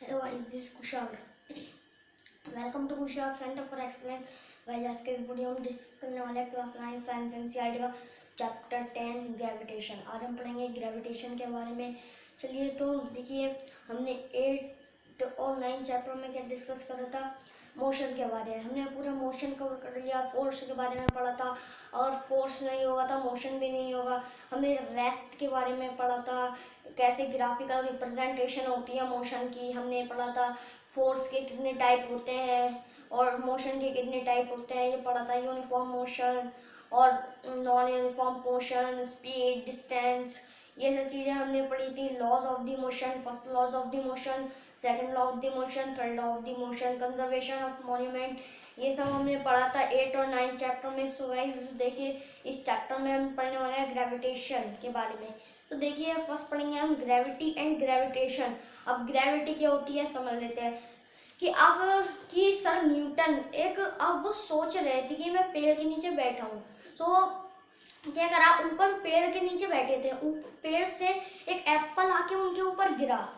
Hello guys, this Kushag. Welcome to Kushag centre for excellence. Guys, आज के इस वीडियो में डिस्कस करने वाले हैं क्लास 9 साइंस एनसीईआरटी का चैप्टर 10 ग्रेविटेशन। आज हम पढ़ेंगे ग्रेविटेशन के बारे में। चलिए तो देखिए, हमने 8 और 9 चैप्टर में क्या डिस्कस करा था, मोशन के बारे में। हमने पूरा मोशन कवर कर लिया, फोर्स के बारे में पढ़ा था। अगर फोर्स नहीं होगा तो मोशन भी नहीं होगा। हमने रेस्ट के बारे में पढ़ा था, कैसे ग्राफिकल रिप्रेजेंटेशन होती है मोशन की। हमने पढ़ा था फोर्स के कितने टाइप होते हैं और मोशन के कितने टाइप होते हैं, ये पढ़ा था। यूनिफॉर्म मोशन और non uniform motion, speed, distance, ये सब चीज़ें हमने पढ़ी थी। Laws of the motion, first laws of the motion, second law of the motion, third law of the motion, conservation of monument, ये सब हमने पढ़ा था 8 और 9 चैप्टर में। सो गाइस देखिए, इस चैप्टर में हम पढ़ने वाले हैं ग्रेविटेशन के बारे में। तो देखिए, फर्स्ट पढ़ेंगे हम ग्रेविटी एंड ग्रेविटेशन। अब ग्रेविटी क्या होती है समझ लेते हैं। कि अब कि सर न्यूटन अब वो सोच रहे थे कि मैं पेड़ के नीचे बैठा हूँ। तो क्या करा, ऊपर पेड़ के नीचे बैठे थे, पेड़ से एक एप्पल आके उनके ऊपर गिरा।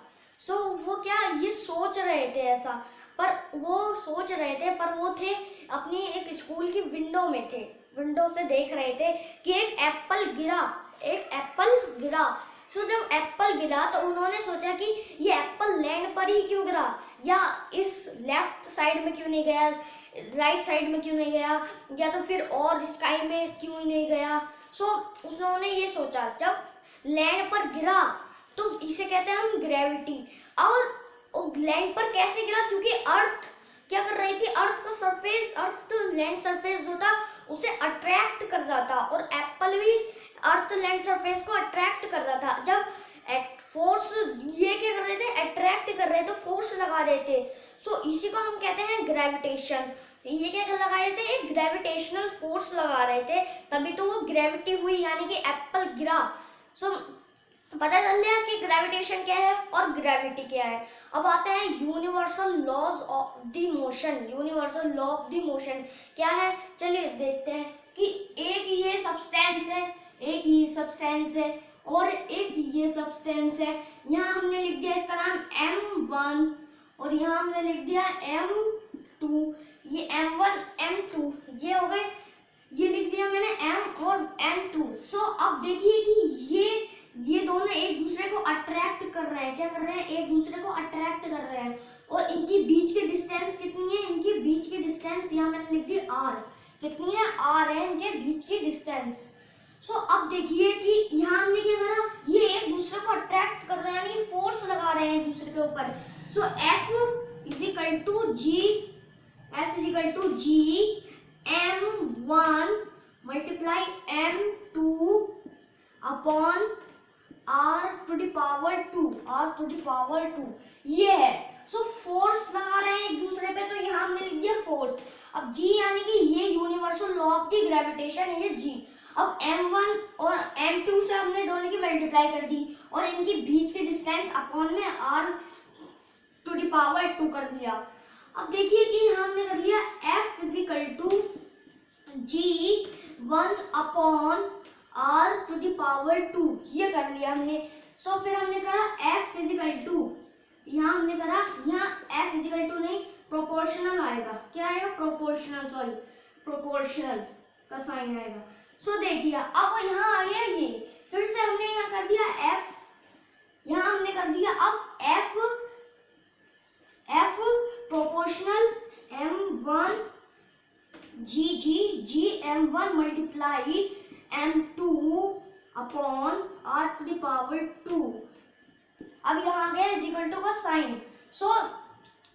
सो वो क्या ये सोच रहे थे ऐसा, पर वो सोच रहे थे, पर वो थे अपनी एक स्कूल की विंडो में थे, विंडो से देख रहे थे कि एक एप्पल गिरा। सो जब एप्पल गिरा तो उन्होंने सोचा कि ये एप्पल लैंड पर ही क्यों गिरा, या इस लेफ्ट साइड में क्यों नहीं गया, राइट साइड में क्यों नहीं गया, या तो फिर और स्काई में क्यों ही नहीं गया। सो उन्होंने ये सोचा, जब लैंड पर गिरा तो इसे कहते हैं हम ग्रेविटी। और लैंड पर कैसे गिरा, क्योंकि अर्थ क्या कर रही थी, अर्थ का सरफेस, अर्थ लैंड सरफेस जो था उसे अट्रैक्ट कर रहा था, और एप्पल भी अर्थ लैंड सरफेस को अट्रैक्ट कर रहा था। जब फोर्स ये क्या कर रहे थे, अट्रैक्ट कर रहे थे, फोर्स लगा रहे थे। सो इसी को हम कहते हैं ग्रेविटेशन। ये क्या लगा रहे थे, एक ग्रेविटेशनल फोर्स लगा रहे थे, तभी तो वो ग्रेविटी हुई, यानी कि एप्पल गिरा। सो पता चल गया कि ग्रेविटेशन क्या है और ग्रेविटी क्या है। अब आते हैं universal laws of the motion. Universal law of the motion क्या है, चलिए देखते हैं। कि एक ये सब्सटेंस है और एक ये सब्सटेंस है। यहाँ हमने लिख दिया इसका नाम M1 और यहाँ हमने लिख दिया M2। ये M1 M2 ये हो गए, ये लिख दिया मैंने M और M2। सो अब देखिए कि ये दोनों एक दूसरे को अट्रैक्ट कर रहे हैं। क्या कर रहे हैं, एक दूसरे को अट्रैक्ट कर रहे हैं। और इनकी बीच की डिस्टेंस कितनी है, इनकी बीच की डिस्टेंस यहाँ मैंने लिख दी R। कितनी है, R है इनके बीच की डिस्टेंस। सो अब देखिए कि यहाँ हमने क्या करा, ये एक दूसरे को अट्रैक्ट कर रहे हैं, यानी फोर्स लगा रहे हैं एक दूसरे के ऊपर। So F is equal to G M1 multiply M2 upon R to the power 2 ये है। सो फोर्स लगा रहे हैं एक दूसरे पे, तो यहाँ हमने लिख दिया फोर्स। अब G यानी कि ये universal law of the gravitation, ये G। अब M1 और M2 से हमने दोनों की मल्टीप्लाई कर दी और इनकी बीच की डिस्टेंस अपॉन में R टू द पावर 2 कर दिया। अब देखिए कि यहाँ हमने कर लिया F is equal to G1 upon R to the power 2, ये कर लिया हमने। सो फिर हमने करा F इज इक्वल टू, यहाँ हमने करा, यहाँ F इज इक्वल टू नहीं, प्रोपोर्शनल आएगा। क्या आएगा, प्रोपोर्शनल का साइन आएगा। सो देखिए अब यहाँ आ गया ये, फिर से हमने यहाँ कर दिया F, यहाँ हमने कर दिया अब F proportional M1 G M1 multiply M2 upon R to the power 2। अब यहाँ गया इज इक्वल टू का साइन। सो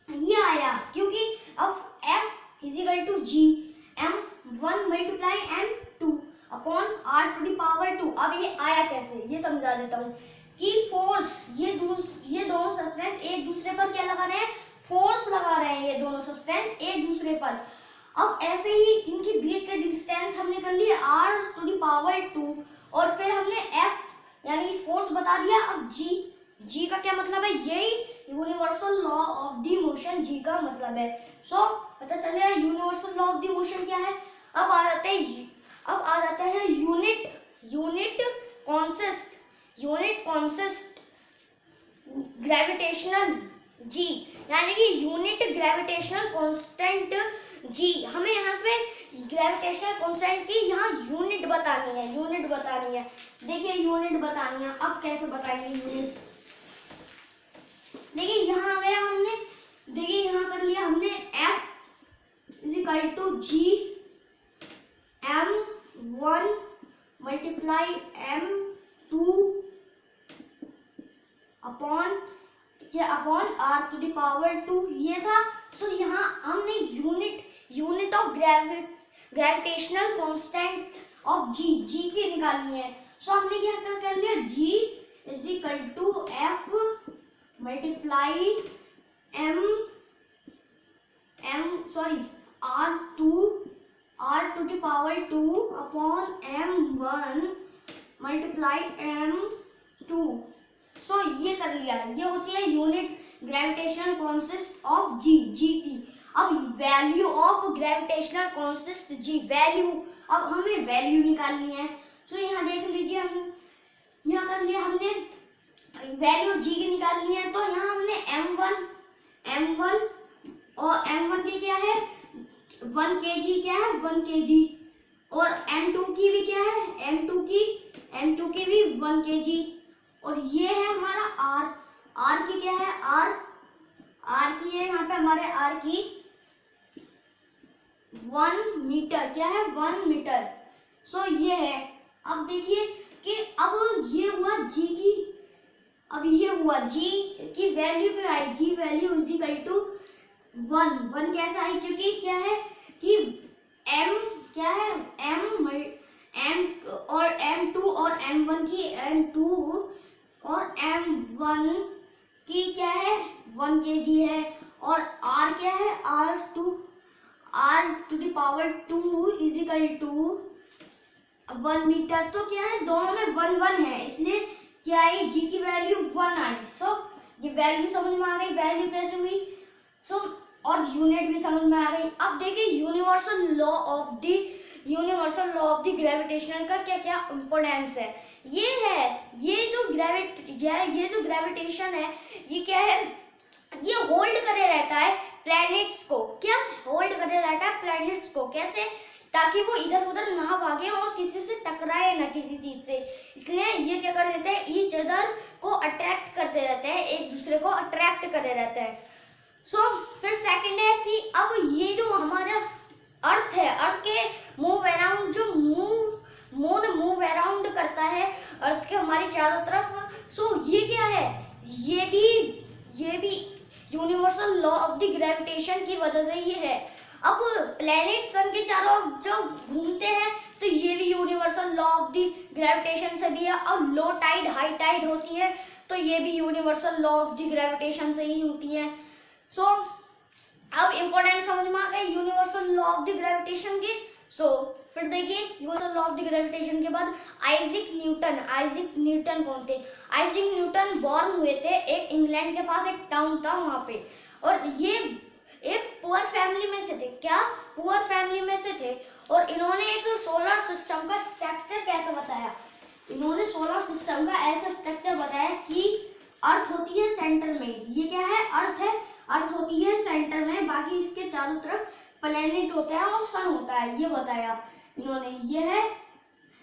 ये आया क्योंकि अब F is equal to G M1 multiply M2 upon R to the power 2। अब ये आया कैसे, ये समझा देता हूँ। कि फोर्स, ये दोनों सब्सटेंस एक दूसरे पर क्या लगा रहे हैं, फोर्स लगा रहे हैं, ये दोनों सब्सटेंस एक दूसरे पर। अब ऐसे ही इनकी बीच के डिस्टेंस हमने कर लिए R टू द पावर 2 और फिर हमने F यानी फोर्स बता दिया। अब G का क्या मतलब है, यही universal law of the motion G का मतलब है। सो पता चल गया universal law of the motion क्या है। अब आ जाते हैं यूनिट कॉन्सिस्ट ग्रेविटेशनल जी, यानी कि यूनिट ग्रेविटेशनल कांस्टेंट जी। हमें यहाँ पे ग्रेविटेशनल कांस्टेंट की यहाँ यूनिट बतानी है। देखिए यूनिट बतानी है। अब कैसे बताएंगे यूनिट? देखिए यहाँ आ गया हमने, देखिए यहाँ कर लिया हमने F is equal to G M1 multiply M2 upon R⁻², ये था। सो यहाँ हमने unit of gravitational constant of G की निकालनी है। सो हमने क्या कर लिया, G is equal to F multiply R⁻² upon M1 multiply M2। So ये कर लिया, ये होती है unit gravitational constant of G की। अब value of gravitational constant G, value, अब हमें वैल्यू निकालनी है। सो यहाँ देख लीजिए, हम यहाँ कर लिया हमने वैल्यू जी की निकालनी है। तो यहाँ हमने M1 और M1 की क्या है 1 kg, क्या है 1 kg, और M2 की भी क्या है M2 की भी 1 kg, और ये है हमारा R की क्या है R की है यहाँ पे हमारे R की 1 मीटर, क्या है 1 मीटर। सो ये है। अब देखिए कि अब ये हुआ जी की, अब ये हुआ जी की वैल्यू क्या आई, जी वैल्यू इज इक्वल टू 1 कैसा आई, क्योंकि क्या है कि M क्या है M और M2 और M1 की M2 और M1 की क्या है 1 kg है, और R क्या है R⁻² is equal to 1 metre. तो क्या है दोनों में 1 है, इसलिए क्या आई जी की वैल्यू 1 आई। सो ये वैल्यू समझ में आ गई, वैल्यू कैसे हुई। सो और यूनिट भी समझ में आ गई। अब देखिए universal law of the gravitational का क्या क्या इंपॉर्टेंस है। ये जो ग्रेविटेशन है, ये क्या है, ये होल्ड करे रहता है प्लैनेट्स को, क्या होल्ड करे रहता है प्लैनेट्स को, कैसे, ताकि वो इधर उधर ना भागे और किसी से टकराए ना किसी चीज से। इसलिए ये क्या कर लेते हैं, ईच अदर को अट्रैक्ट करते रहते हैं, एक दूसरे को अट्रैक्ट करे रहते हैं। सो फिर सेकंड है कि अब ये जो हमारा अर्थ है, अर्थ के मूव अराउंड, जो मून मूव अराउंड करता है अर्थ के हमारी चारों तरफ। सो ये क्या है, ये भी universal law of the gravitation की वजह से ये है। अब प्लैनेट सन के चारों जो घूमते हैं, तो ये भी universal law of the gravitation से भी है। अब लो टाइड हाई टाइड होती है, तो ये भी universal law of the gravitation से ही होती है। सो अब इम्पोर्टेंस समझ में आ गई universal law of the gravitation की। सो फिर देखिए universal law of the gravitation के बाद आइजैक न्यूटन कौन थे। आइजैक न्यूटन बॉर्न हुए थे एक इंग्लैंड के पास एक टाउन था वहां पे, और ये एक पुअर फैमिली में से थे, क्या पुअर फैमिली में से थे। और इन्होंने एक सोलर सिस्टम का स्ट्रक्चर कैसे बताया, इन्होंने सोलर सिस्टम का ऐसा स्ट्रक्चर बताया कि अर्थ होती है सेंटर में, ये क्या है अर्थ होती है सेंटर में, बाकी इसके चारों तरफ प्लेनेट होता है और सन होता है, ये बताया इन्होंने। ये है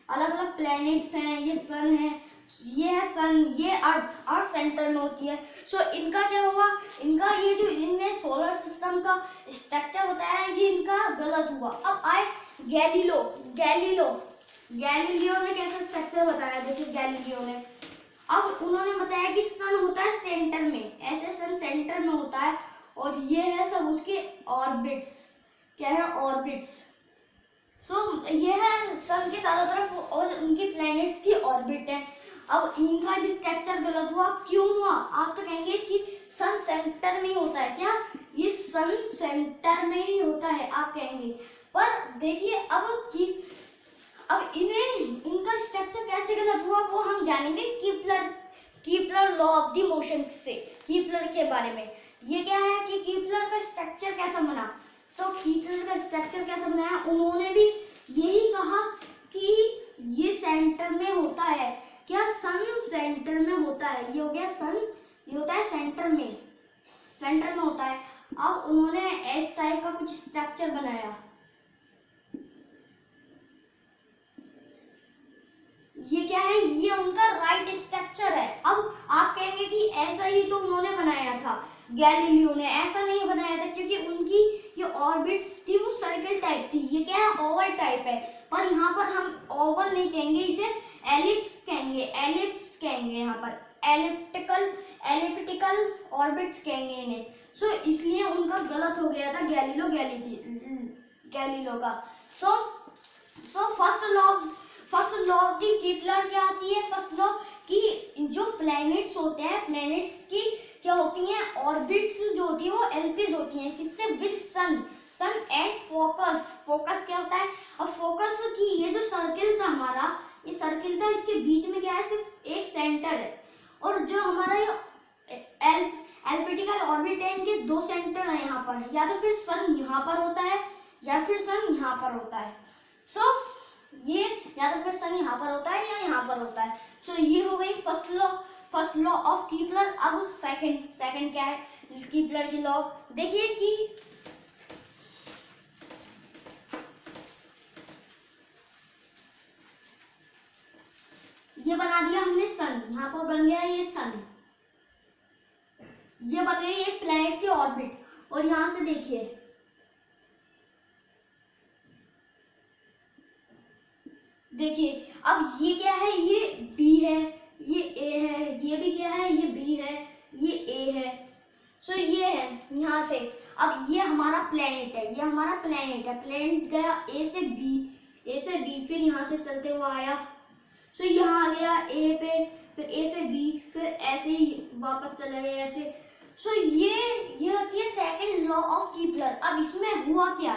अलग अलग प्लैनेट्स हैं, ये सन है, ये है सन, ये अर्थ सेंटर में होती है। सो इनका क्या हुआ, इनका ये जो इनने सोलर सिस्टम का स्ट्रक्चर बताया ये इनका गलत हुआ। अब आए गैलीलियो ने कैसा स्ट्रक्चर बताया, देखिए गैलीलियो ने, अब उन्होंने बताया कि सन होता है सेंटर में, ऐसे सन सेंटर में होता है, और ये है सब उसके ऑर्बिट्स, क्या है ऑर्बिट्स। सो ये है सन के चारों तरफ और उनकी प्लैनेट्स की ऑर्बिट है। अब इनका भी स्ट्रक्चर गलत हुआ, क्यों हुआ, आप तो कहेंगे कि सन सेंटर में ही होता है, क्या ये सन सेंटर में ही होता है आप कहेंगे, पर देखिए अब इनका स्ट्रक्चर कैसे गलत हुआ वो हम जानेंगे कीपलर लॉ ऑफ द मोशन से, कीपलर के बारे में। ये क्या है कि कीपलर का स्ट्रक्चर कैसा बना, तो कीपलर का स्ट्रक्चर कैसा बनाया, उन्होंने भी यही कहा कि ये सेंटर में होता है, क्या सन सेंटर में होता है, ये हो गया सन, ये होता है सेंटर में, सेंटर में होता है। अब उन्होंने एस टाइप का कुछ स्ट्रक्चर बनाया, ये क्या है, ये उनका राइट स्ट्रक्चर है। अब आप कहेंगे कि ऐसा ही तो उन्होंने बनाया था, गैलीलियो ने ऐसा नहीं बनाया था, क्योंकि उनकी ये ऑर्बिट्स थी वो सर्कल टाइप थी, ये क्या है ओवल टाइप है। पर यहाँ पर हम ओवल नहीं कहेंगे, इसे एलिप्स कहेंगे, एलिप्स कहेंगे, यहाँ पर एलिप्टिकल ऑर्बिट्स कहेंगे इन्हें। सो इसलिए उनका गलत हो गया था गैलीलियो का। So first law of the Kepler क्या आती है, फर्स्ट लॉ कि जो प्लैनेट्स होते हैं, प्लैनेट्स की क्या होती हैं, ऑर्बिट्स जो होती है वो एल्पिस होती हैं, किससे, विद सन एंड फोकस क्या होता है। अब फोकस की ये जो सर्किल था हमारा, ये सर्किल था, इसके बीच में क्या है, सिर्फ एक सेंटर है, और जो हमारा ये एलिप्टिकल ऑर्बिट है, इनके दो सेंटर है यहाँ पर, या तो फिर सन यहाँ पर होता है या फिर सन यहाँ पर होता है। सो ये या तो फिर सन यहाँ पर होता है या यहाँ पर होता है। सो ये हो गई फर्स्ट लॉ ऑफ कीपलर। अब सेकंड क्या है कीपलर की लॉ, देखिए कि ये बना दिया हमने सन, यहाँ पर बन गया ये सन, ये बन गई एक प्लैनेट की ऑर्बिट। और यहां से देखिए अब ये क्या है, ये बी है, ये ए है, ये भी क्या है, ये बी है, ये ए है। सो ये है यहाँ से। अब ये हमारा प्लैनेट है, ये हमारा प्लैनेट है, प्लैनेट गया ए से बी, फिर यहाँ से चलते हुआ आया, सो यहाँ आ गया ए पे, फिर ए से बी, फिर ऐसे ही वापस चले गए ऐसे। सो ये होती है सेकंड लॉ ऑफ कीपलर। अब इसमें हुआ क्या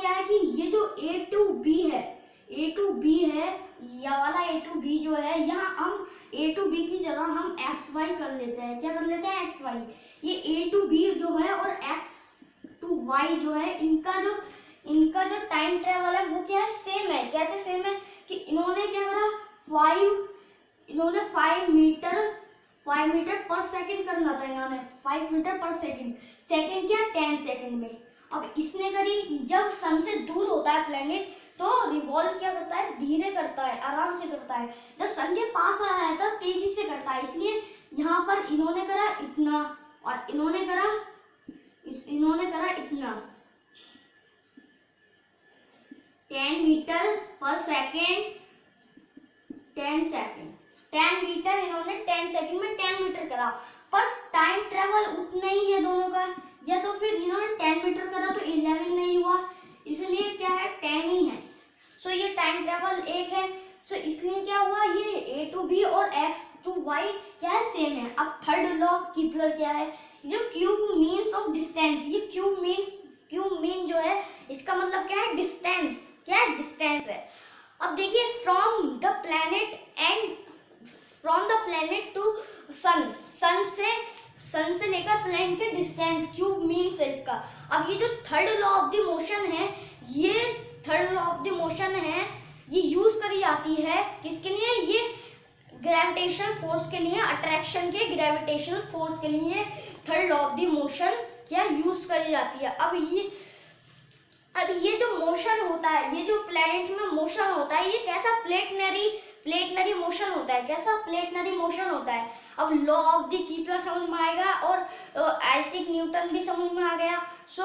है कि ये जो ए टू बी है, या वाला ए टू बी जो है, यहाँ हम ए टू बी की जगह हम एक्स वाई कर लेते हैं। क्या कर लेते हैं, एक्स वाई। ये ए टू बी जो है और एक्स टू वाई जो है, इनका जो टाइम ट्रेवल है वो क्या है, सेम है। कैसे सेम है कि इन्होंने क्या करा, 5 मीटर पर सेकंड करना था, इन्होंने 5 मीटर पर सेकंड क्या 10 सेकंड में। अब इसने करी, जब सन से दूर होता है प्लेनेट तो रिवॉल्व क्या करता है, धीरे करता है, आराम से करता है। जब सन के पास आ जाता है तेजी से करता है। इसलिए यहाँ पर इन्होंने करा इतना और इन्होंने करा इतना, 10 मीटर पर सेकेंड 10 मीटर इन्होंने 10 सेकंड में 10 मीटर करा। पर टाइम ट्रेवल उतना ही है दोनों का, या तो फिर इन्होंने 10 मीटर करा तो 11 नहीं हुआ, इसलिए क्या है 10 ही है। सो ये टाइम ट्रेवल एक है। सो इसलिए क्या हुआ, ये ए टू बी और एक्स टू वाई क्या है, सेम है। अब थर्ड लॉ ऑफ कीपलर क्या है, जो क्यूब मीन्स ऑफ डिस्टेंस, ये क्यूब मीन जो है इसका मतलब क्या है, डिस्टेंस, क्या है, डिस्टेंस है। अब देखिए फ्रॉम द प्लेनेट टू सन से लेकर प्लेनेट के डिस्टेंस क्यूब मीन्स है इसका। अब ये जो third law of the motion है, ये यूज करी जाती है किसके लिए, ये ग्रेविटेशनल फोर्स के लिए, अट्रैक्शन के ग्रेविटेशनल फोर्स के लिए third law of the motion क्या यूज करी जाती है। अब ये जो मोशन होता है, ये जो प्लैनेट में मोशन होता है, ये कैसा प्लेटनरी मोशन होता है, कैसा प्लेटनरी मोशन होता है। अब लॉ ऑफ द कीपलर समझ में आएगा और आइजैक न्यूटन भी समझ में आ गया। सो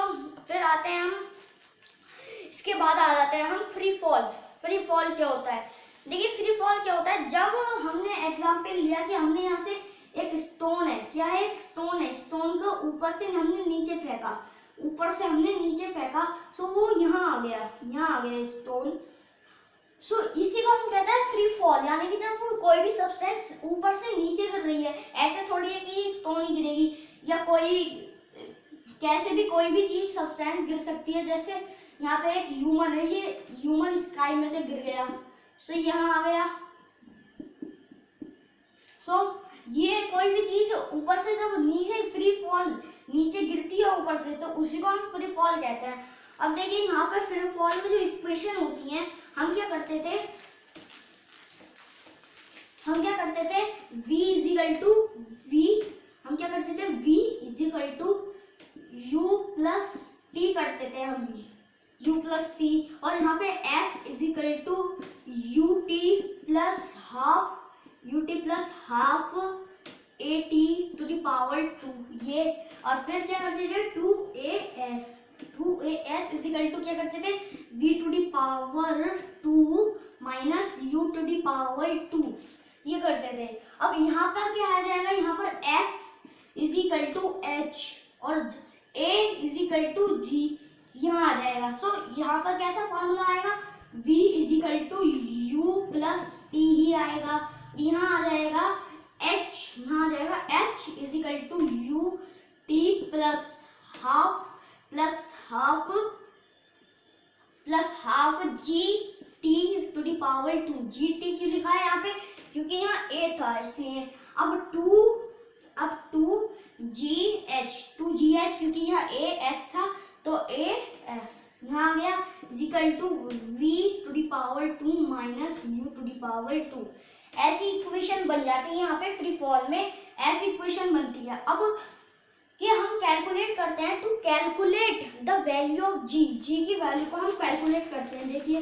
फिर आते हैं हम, इसके बाद आ जाते हैं हम फ्री फॉल क्या होता है। देखिए फ्री फॉल क्या होता है, जब हमने एग्जाम्पल लिया कि हमने यहाँ से एक स्टोन है, क्या है, एक स्टोन है, स्टोन को ऊपर से हमने नीचे फेंका, सो वो यहाँ आ गया स्टोन। सो इसी को हम कहते हैं फ्री फॉल, यानी कि जब कोई भी सब्सटेंस ऊपर से नीचे गिर रही है, ऐसे थोड़ी है कि स्टोन ही गिरेगी, या कैसे भी कोई भी चीज सब्सटेंस गिर सकती है। जैसे यहाँ पे एक ह्यूमन है, ये ह्यूमन स्काई में से गिर गया, सो यहाँ आ गया। सो ये कोई भी चीज ऊपर से जब नीचे फ्री फॉल नीचे गिरती है ऊपर से, तो उसी को हम फ्री फॉल कहते हैं। अब देखिए यहाँ पे फ्री फॉल में जो इक्वेशन होती है, हम क्या करते थे, v इजिकल टू टी करते थे हम u प्लस टी, और यहाँ पे s is equal to ut plus half a t to the power 2 ये, और फिर क्या करते थे 2as इज इक्वल टू क्या करते थे v to the power 2 minus u to the power 2 ये करते थे। अब यहाँ पर क्या आ जाएगा, यहाँ पर s is equal to h और a is equal to g यहाँ आ जाएगा। सो यहाँ पर कैसा फॉर्मूला आएगा, v is equal to u plus t ही आएगा। यहाँ आ जाएगा h, यहाँ आ जाएगा h is equal to u t plus half g t to the power 2। g t क्यों लिखा है यहाँ पे, क्योंकि यहाँ a था इसलिए। अब 2gh क्योंकि यहाँ a s था तो a s यहाँ आ गया is equal to v to the power 2 minus u to the power 2। ऐसी इक्वेशन बन जाती है यहाँ पे फ्री फॉल में, ऐसी इक्वेशन बनती है। अब कि हम कैलकुलेट करते हैं, to calculate the value of g की वैल्यू को हम कैलकुलेट करते हैं। देखिए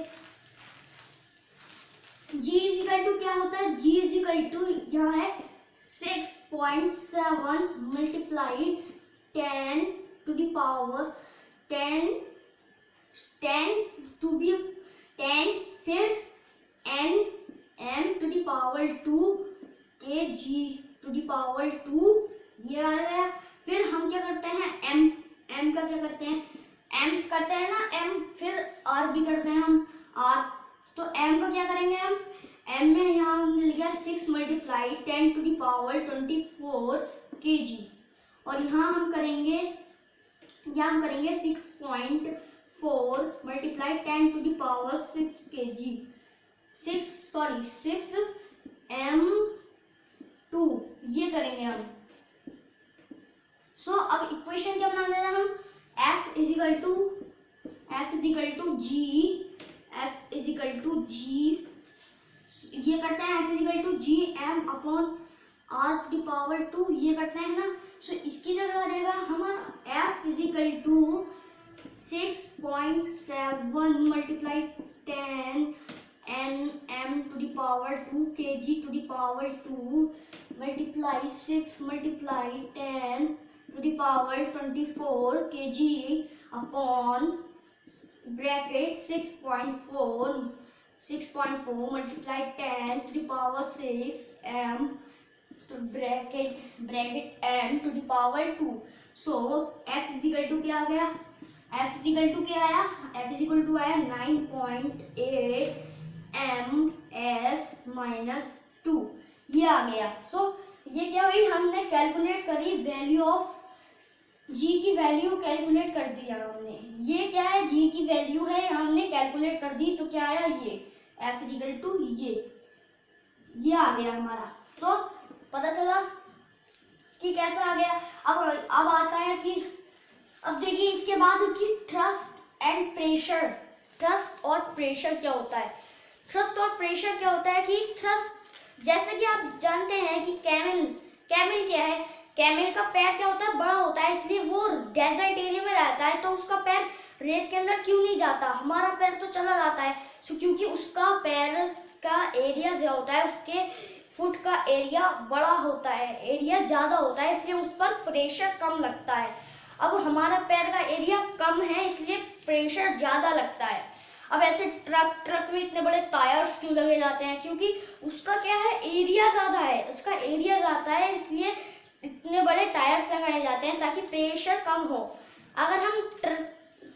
g इज इक्वल टू क्या होता है, g इज इक्वल टू यहाँ है 6.7 multiply 10 to the power 10 to be 10 फिर n to the power 2 kg to the power 2 ये आ गया। फिर हम क्या करते हैं m का क्या करते हैं, m करते हैं ना m, फिर r भी करते हैं हम r। तो m का क्या करेंगे हम, m में यहाँ हमने लिखा 6 multiply 10 to the power 24 kg, और यहाँ हम करेंगे 6.4 multiply 10 to the power 6 kg 6 m2 ये करेंगे हम। सो अब इक्वेशन क्या बना देना हम, f is equal to g ये करते हैं, f is equal to g m upon r to the power 2 ये करते हैं ना। सो इसकी जगह आ जाएगा हमारा f is equal to 6.7 multiply 10 m to the power 2 kg to the power 2 multiply 6 multiply 10 to the power 24 kg upon bracket 6.4 multiply 10 to the power 6 m तो bracket m to the power 2। So f is equal to क्या आ गया, f is equal to क्या आया, f is equal to आया 9.8 ms minus 2 ये आ गया। सो ये क्या हुई, हमने कैलकुलेट करी वैल्यू ऑफ g की वैल्यू कैलकुलेट कर दिया हमने। ये क्या है, g की वैल्यू है, हमने कैलकुलेट कर दी तो क्या आया, ये f इज इक्वल टू ये आ गया हमारा। सो पता चला कि कैसा आ गया। अब आता है कि अब देखिए इसके बाद कि थ्रस्ट एंड प्रेशर, थ्रस्ट और प्रेशर क्या होता है। थ्रस्ट और प्रेशर क्या होता है कि थ्रस्ट, जैसे कि आप जानते हैं कि कैमल क्या है, कैमल का पैर क्या होता है, बड़ा होता है, इसलिए वो डेजर्ट एरिया में रहता है तो उसका पैर रेत के अंदर क्यों नहीं जाता, हमारा पैर तो चला जाता है। क्योंकि उसका पैर का एरिया जो होता है, उसके फुट का एरिया बड़ा होता है, एरिया ज़्यादा होता है, इसलिए उस पर प्रेशर कम लगता है। अब हमारा पैर का एरिया कम है इसलिए प्रेशर ज़्यादा लगता है। अब ऐसे ट्रक में इतने बड़े टायर्स क्यों लगे जाते हैं, क्योंकि उसका क्या है, एरिया ज़्यादा है, उसका एरिया ज़्यादा है इसलिए इतने बड़े टायर्स लगाए जाते हैं ताकि प्रेशर कम हो। अगर हम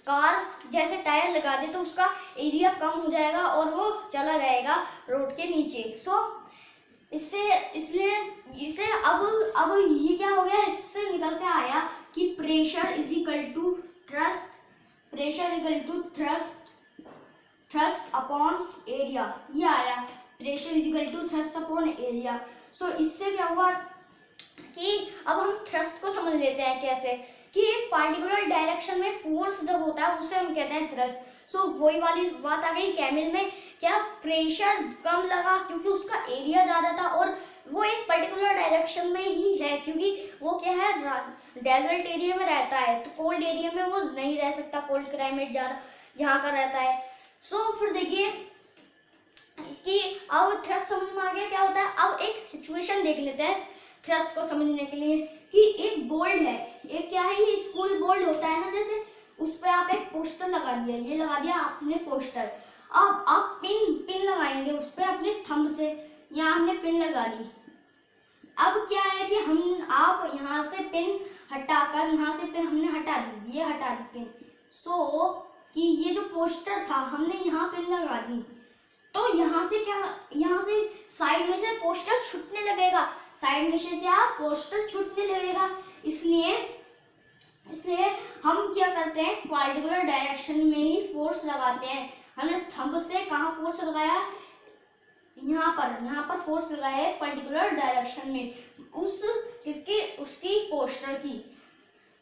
कार जैसे टायर लगा दें तो उसका एरिया कम हो जाएगा और वो चला जाएगा रोड के नीचे। सो इसलिए अब ये क्या हो गया, इससे निकल के आया कि pressure is equal to thrust upon area, ये आया pressure is equal to thrust upon area. So इससे क्या हुआ कि अब हम थ्रस्ट को समझ लेते हैं कैसे, कि एक पार्टिकुलर डायरेक्शन में फोर्स जब होता है उसे हम कहते हैं थ्रस्ट। सो वही वाली बात आ गई, कैमल में क्या प्रेशर कम लगा क्योंकि उसका एरिया ज़्यादा था और वो एक पर्टिकुलर डायरेक्शन में ही है, क्योंकि वो क्या है, डेजर्ट एरिया में रहता है, तो कोल्ड एरिया में वो नहीं रह सकता, कोल्ड क्लाइमेट ज़्यादा यहाँ का रहता है। सो फिर देखिए कि अब थ्रस्ट समझ में आ गया क्या होता है। अब एक सिचुएशन देख लेते हैं थ्रस्ट को समझने के लिए, कि एक बोर्ड है, एक क्या है, ये स्कूल बोर्ड होता है ना, जैसे उस पर आप एक पोस्टर लगा दिया, ये लगा दिया आपने पोस्टर। अब आप पिन लगाएंगे उस पर अपने थंब से, यहाँ हमने पिन लगा ली। अब क्या है कि आप यहाँ से पिन हटाकर, यहाँ से पिन हमने हटा दी, ये हटा दी पिन। सो कि ये जो पोस्टर था हमने यहाँ पिन लगा दी, तो यहाँ से क्या, यहाँ से साइड में से पोस्टर छूटने लगेगा, साइड में से क्या, पोस्टर छूटने लगेगा। इसलिए हम क्या करते हैं, पार्टिकुलर डायरेक्शन में ही फोर्स लगाते हैं। हमने थंब से कहाँ फोर्स लगाया, यहाँ पर फोर्स लगाया है पर्टिकुलर डायरेक्शन में, उसकी पोस्टर की।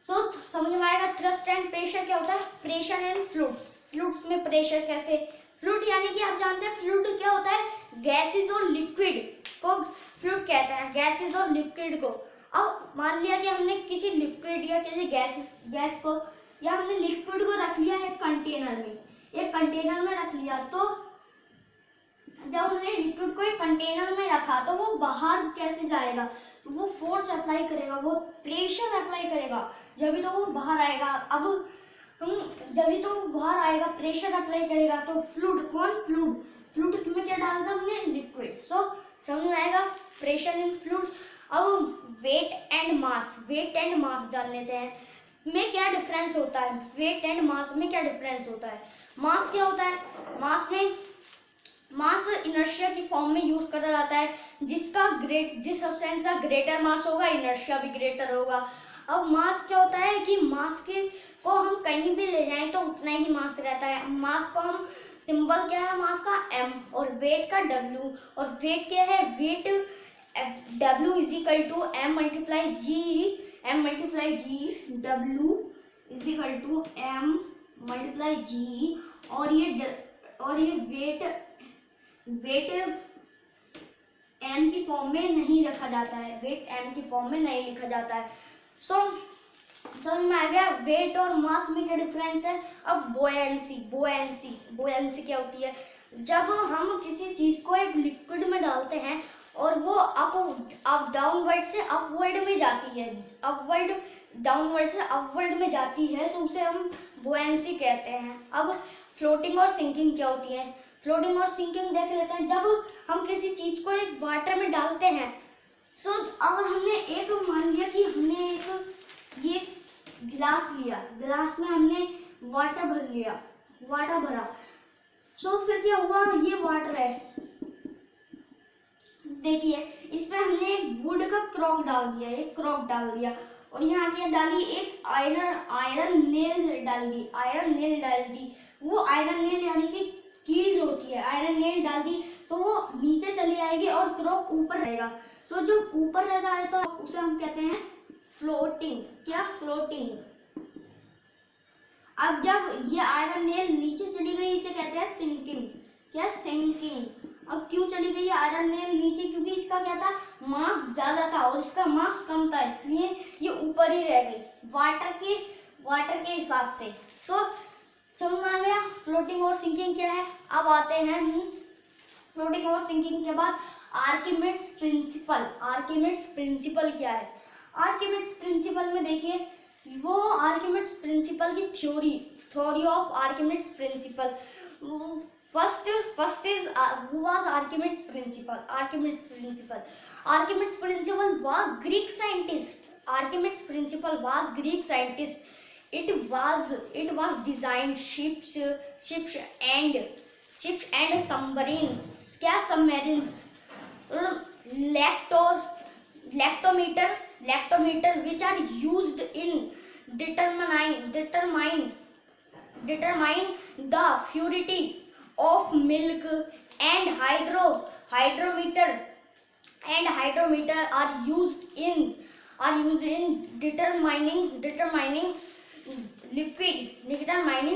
सो समझ में आएगा थ्रस्ट एंड प्रेशर क्या होता है। प्रेशर एंड फ्लूइड्स में प्रेशर कैसे, फ्लूइड यानी कि आप जानते हैं फ्लूइड क्या होता है, गैसेज और लिक्विड को फ्लूइड कहते हैं, गैसेज और लिक्विड को। अब मान लिया कि हमने किसी लिक्विड या किसी गैस को या हमने लिक्विड को रख लिया एक कंटेनर में रख लिया, तो जब हमने लिक्विड को एक कंटेनर में रखा तो वो बाहर कैसे जाएगा, वो फोर्स अप्लाई करेगा, वो प्रेशर अप्लाई करेगा, जब तो वो बाहर आएगा। अब जब तो वो बाहर आएगा, प्रेशर अप्लाई करेगा, तो फ्लूइड में क्या डाला था हमने, लिक्विड। सो समझ में आएगा प्रेशर इन फ्लूइड। अब वेट एंड मास जान लेते हैं, में क्या डिफरेंस होता है, वेट एंड मास में क्या डिफरेंस होता है। मास क्या होता है, मास इनर्शिया की फॉर्म में यूज करा जाता है, जिस सब्सटेंस का ग्रेटर मास होगा, इनर्शिया भी ग्रेटर होगा। अब मास क्या होता है कि मास को हम कहीं भी ले जाएं तो उतना ही मास रहता है। मास को हम, सिंबल क्या है मास का, m, और वेट का w, और वेट क्या है, weight w is equal to m multiply g, w is equal to m multiply g, और ये वेट m की फॉर्म में नहीं रखा जाता है, वेट m की फॉर्म में नहीं लिखा जाता है। सो समझ में आ गया वेट और मास में क्या डिफरेंस है। अब बोयंसी क्या होती है, जब हम किसी चीज को एक लिक्विड में डालते हैं और वो अप डाउनवर्ड से अपवर्ड में जाती है, डाउनवर्ड से अपवर्ड में जाती है, तो उसे हम बोयंसी कहते हैं। अब फ्लोटिंग और सिंकिंग क्या होती है, फ्लोटिंग और सिंकिंग देख लेते हैं। जब हम किसी चीज को एक वाटर में डालते हैं, सो अगर हमने एक, मान लिया कि हमने एक ये गिलास लिया, गिलास में हमने वाटर भरा, सो फिर क्या हुआ, ये वाटर है, देखिए इसमें हमने एक वुड का क्रॉक डाल दिया, और यहाँ क्या डाली, एक आयरन नेल डाल दी। वो आयरन नेल यानी कि कील होती है, आयरन नेल डाल दी तो वो नीचे चली आएगी और क्रॉक ऊपर रहेगा। सो जो ऊपर रह जाए तो उसे हम कहते हैं फ्लोटिंग। क्या, फ्लोटिंग। अब जब ये आयरन नेल नीचे चली गई, इसे कहते हैं सिंकिंग। क्या, सिंकिंग। अब क्यों चली गई आयरन नेल नीचे, क्योंकि इसका क्या था, मास ज्यादा था और इसका मास कम था, इसलिए ये ऊपर ही रह गई वाटर के हिसाब से। सो समझ में आ गया फ्लोटिंग और सिंकिंग क्या है। अब आते हैं फ्लोटिंग और सिंकिंग के बाद आर्किमिड्स प्रिंसिपल क्या है। आर्किमिड्स प्रिंसिपल में देखिए, वो आर्किमिड्स प्रिंसिपल की theory of Archimedes principle. First is who was Archimedes principle? Archimedes principle was Greek scientist. Archimedes principle was Greek scientist. It was designed ships and submarines. क्या, submarines. Lactometer which are used in determine the purity of milk, and hydrometer are used in determining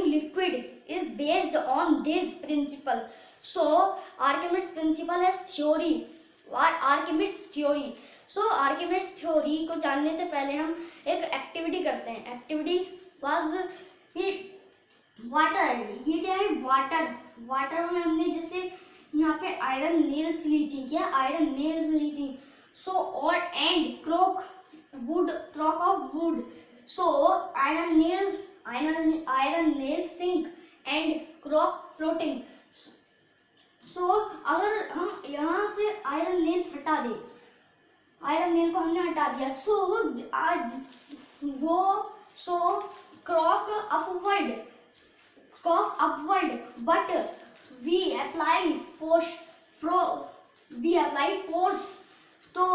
liquid is based on this principle. So Archimedes principle has theory Archimedes theory. So Archimedes theory को जानने से पहले हम एक activity करते हैं। Activity was कि water, ये क्या है, वाटर। वाटर में हमने जैसे यहाँ पे आयरन नेल्स ली थी, क्या आयरन नेल्स ली थी। सो और and cork wood, cork of wood. So iron nails sink and cork floating. So अगर हम यहाँ से आयरन नेल्स हटा दे, आयरन नेल को हमने हटा दिया, so cork upward, but we apply force तो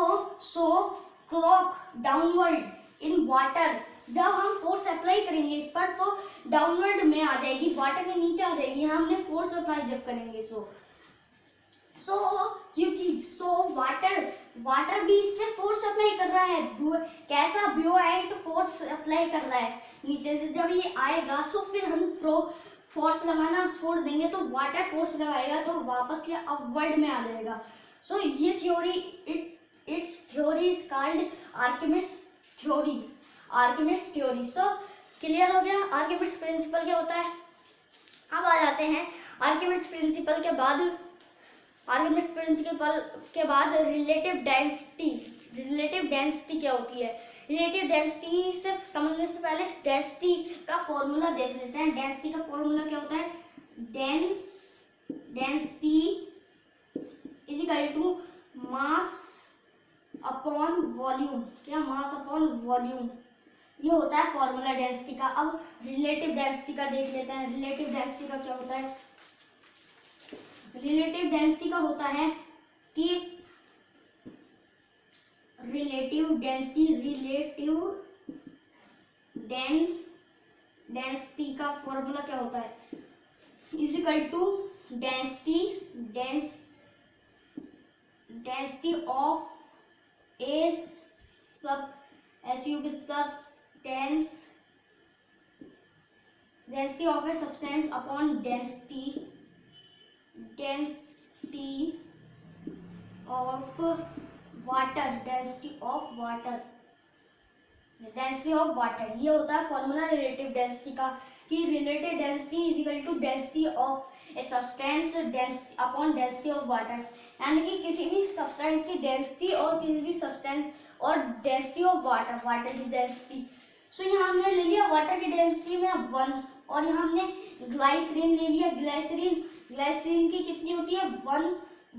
सो क्रॉक डाउनवर्ड इन वाटर। जब हम फोर्स अप्लाई करेंगे इस पर तो डाउनवर्ड में आ जाएगी, वाटर के नीचे आ जाएगी। हमने फोर्स अप्लाई जब करेंगे वाटर भी इस पे फोर्स अप्लाई कर रहा है। कैसा, ब्यूएंट फोर्स अप्लाई कर रहा है नीचे से। जब ये आएगा सो फिर हम फोर्स लगाना छोड़ देंगे तो वाटर फोर्स लगाएगा तो वापस ये अपवर्ड में आ जाएगा। सो ये theory, its theory is called Archimedes theory. So clear हो गया आर्किमिड्स प्रिंसिपल क्या होता है। अब आ जाते हैं आर्किमिड्स प्रिंसिपल के बाद रिलेटिव डेंसिटी क्या होती है। रिलेटिव डेंसिटी से समझने से पहले डेंसिटी का फॉर्मूला देख लेते हैं। डेंसिटी का फॉर्मूला क्या होता है, density is equal to mass upon volume. क्या, मास अपॉन वॉल्यूम, ये होता है फॉर्मूला डेंसिटी का। अब रिलेटिव डेंसिटी का देख लेते हैं। रिलेटिव डेंसिटी का क्या होता है, रिलेटिव डेंसिटी का होता है कि रिलेटिव डेंसिटी का फॉर्मूला क्या होता है, is equal to density of a substance upon density of water. ये होता है फॉर्मूला रिलेटिव डेंसिटी का कि relative density is equal to density of a substance upon density of water. यानी कि किसी भी सब्सटेंस की डेंसिटी और किसी भी सब्सटेंस और डेंसिटी ऑफ वाटर की डेंसिटी। सो यहाँ हमने ले लिया वाटर की डेंसिटी में 1 और यहाँ हमने ग्लाइसरीन ले लिया। ग्लाइसरीन की कितनी होती है,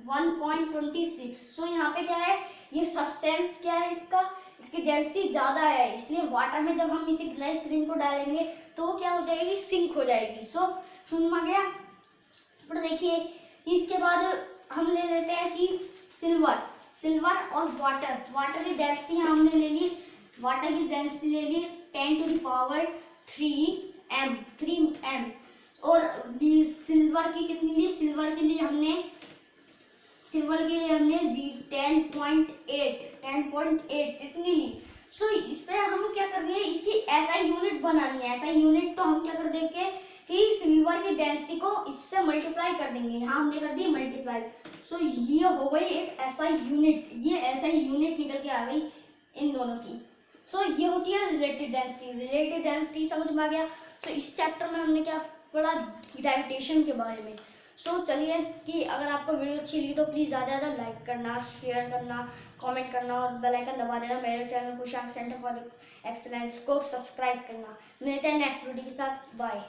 1.26। सो यहाँ पे क्या है, ये सब्सटेंस क्या है, इसकी डेंसिटी ज़्यादा है, इसलिए वाटर में जब हम इसी ग्लाइसरीन को डालेंगे तो क्या हो जाएगी, सिंक हो जाएगी। सो सुन में गया। पर देखिए इसके बाद हम ले लेते हैं कि सिल्वर और वाटर की डेंसिटी हमने ले ली, वाटर की डेंसिटी ले ली 10⁻³ m। और सिल्वर की कितनी ली, सिल्वर के लिए हमने 10.8 इतनी ली। सो इस पे हम क्या कर रहे हैं, इसकी एसआई यूनिट बनानी है। एसआई यूनिट तो हम क्या कर देंगे कि सिल्वर की डेंसिटी को इससे मल्टीप्लाई कर देंगे। यहाँ हमने कर दी मल्टीप्लाई। सो ये हो गई एक एसआई यूनिट, ये एसआई यूनिट निकल के आ गई इन दोनों की। सो ये होती है रिलेटिव डेंसिटी समझ में आ गया। सो इस चैप्टर में हमने क्या पढ़ा, ग्रेविटेशन के बारे में। सो चलिए कि अगर आपको वीडियो अच्छी लगी तो प्लीज़ ज़्यादा से ज़्यादा लाइक करना, शेयर करना, कमेंट करना और बेल आइकन दबा देना। मेरे चैनल कुशांक सेंटर फॉर एक्सीलेंस को सब्सक्राइब करना। मिलते हैं नेक्स्ट वीडियो के साथ, बाय।